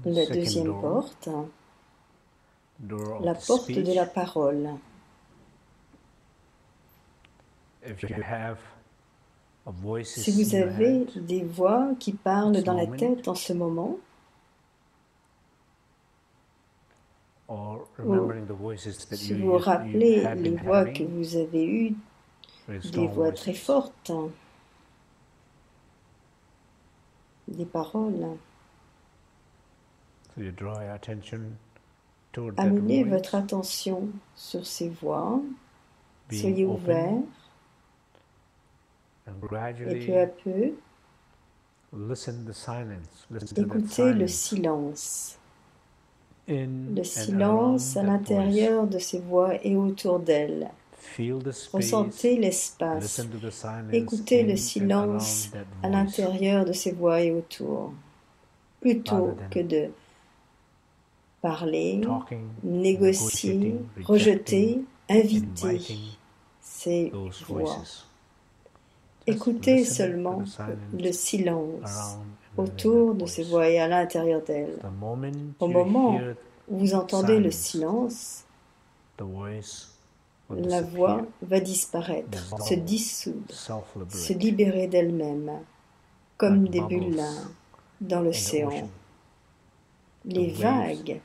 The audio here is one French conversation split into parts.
La deuxième porte, la porte de la parole. Si vous avez des voix qui parlent dans la tête en ce moment, ou si vous vous rappelez les voix que vous avez eues, des voix très fortes, des paroles, amenez votre attention sur ces voix, soyez ouverts, et peu à peu, écoutez le silence. Le silence à l'intérieur de ces voix et autour d'elles. Ressentez l'espace. Écoutez le silence à l'intérieur de ces voix et autour. Plutôt que de parler, négocier, rejeter, inviter ces voix. Écoutez seulement le silence autour de ces voix et à l'intérieur d'elles. Au moment où vous entendez le silence, la voix va disparaître, se dissoudre, se libérer d'elle-même, comme des bulles dans l'océan. Les vagues,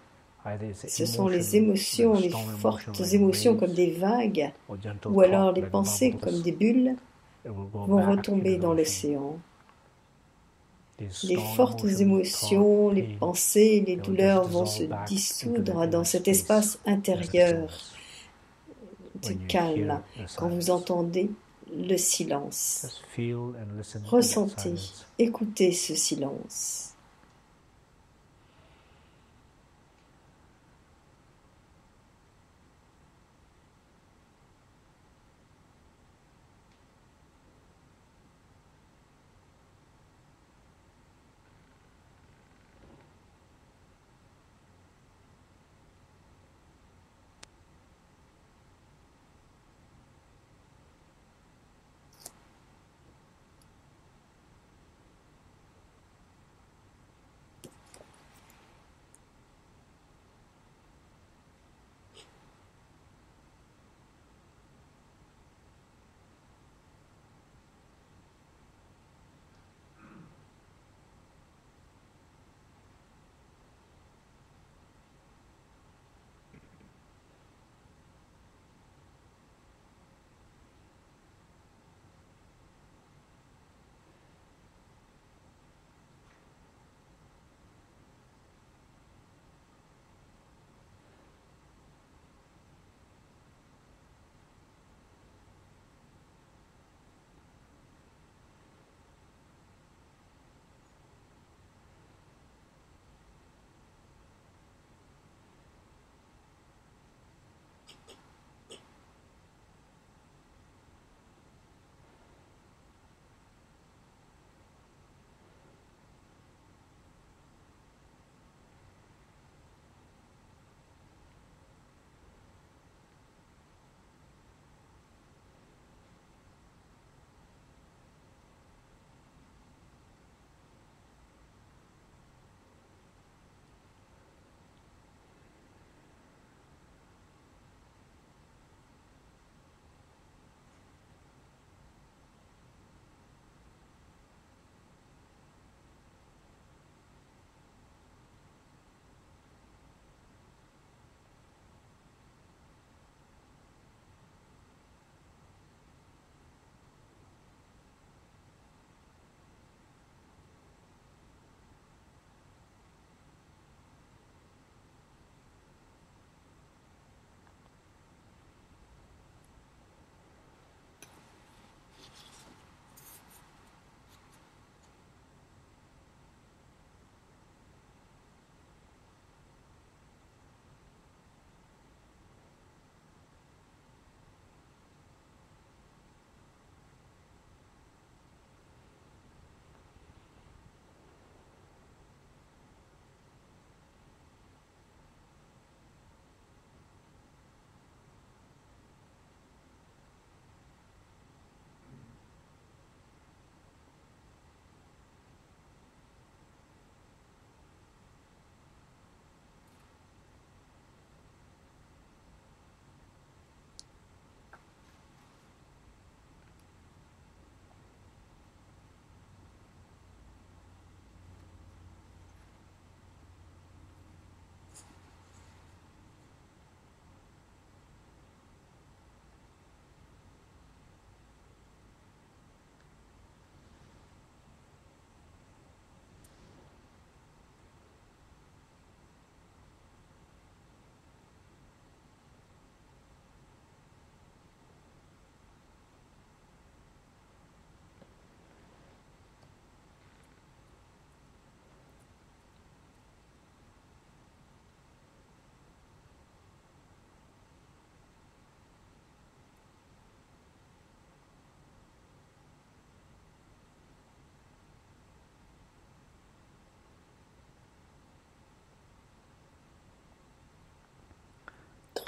ce sont les émotions, les fortes émotions comme des vagues, ou alors les pensées comme des bulles, vont retomber dans l'océan. Les fortes émotions, les pensées, les douleurs vont se dissoudre dans cet espace intérieur de calme quand vous entendez le silence. Ressentez, écoutez ce silence.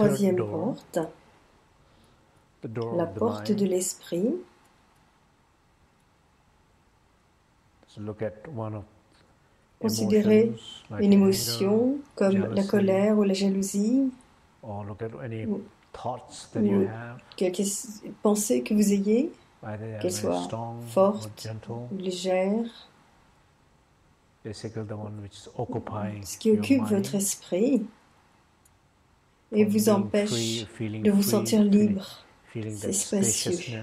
troisième porte, la porte de l'esprit. Considérez une émotion comme la colère ou la jalousie, ou quelques pensées que vous ayez, qu'elles soient fortes ou légères, ce qui occupe votre esprit et vous empêche de vous sentir libre, c'est spacieux.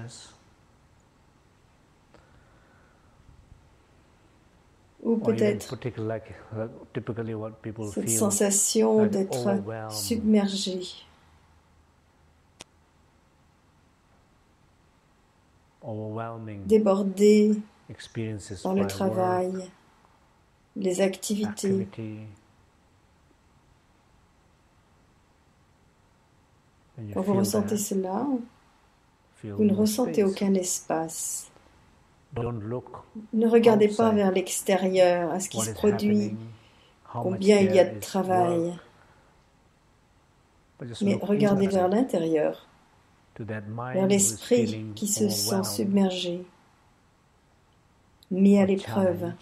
Ou peut-être cette sensation d'être submergé, débordé par le travail, les activités. Quand vous ressentez cela, vous ne ressentez aucun espace. Ne regardez pas vers l'extérieur, à ce qui se produit, combien il y a de travail, mais regardez vers l'intérieur, vers l'esprit qui se sent submergé, mis à l'épreuve.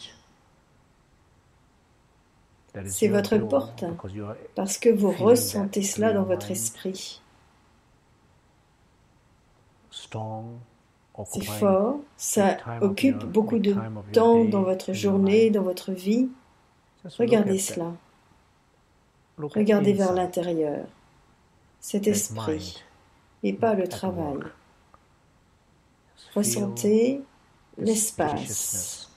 C'est votre porte, parce que vous ressentez cela dans votre esprit. C'est fort, ça occupe beaucoup de temps dans votre journée, dans votre vie. Regardez cela. Regardez vers l'intérieur, cet esprit, et pas le travail. Ressentez l'espace.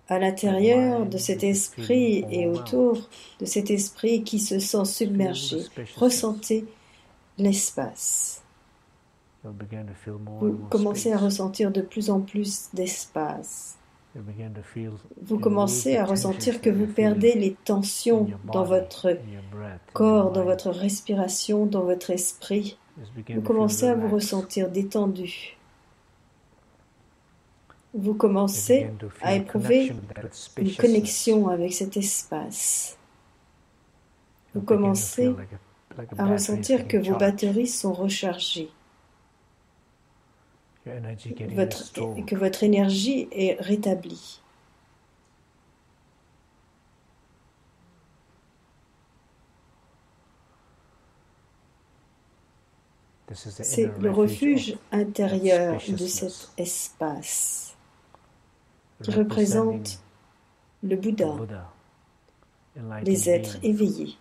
À l'intérieur de cet esprit et autour de cet esprit qui se sent submergé, ressentez l'espace. Vous commencez à ressentir de plus en plus d'espace. Vous commencez à ressentir que vous perdez les tensions dans votre corps, dans votre respiration, dans votre esprit. Vous commencez à vous ressentir détendu. Vous commencez à éprouver une connexion avec cet espace. Vous commencez à ressentir que vos batteries sont rechargées, que votre énergie est rétablie. C'est le refuge intérieur de cet espace qui représente le Bouddha, les êtres éveillés.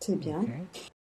C'est bien.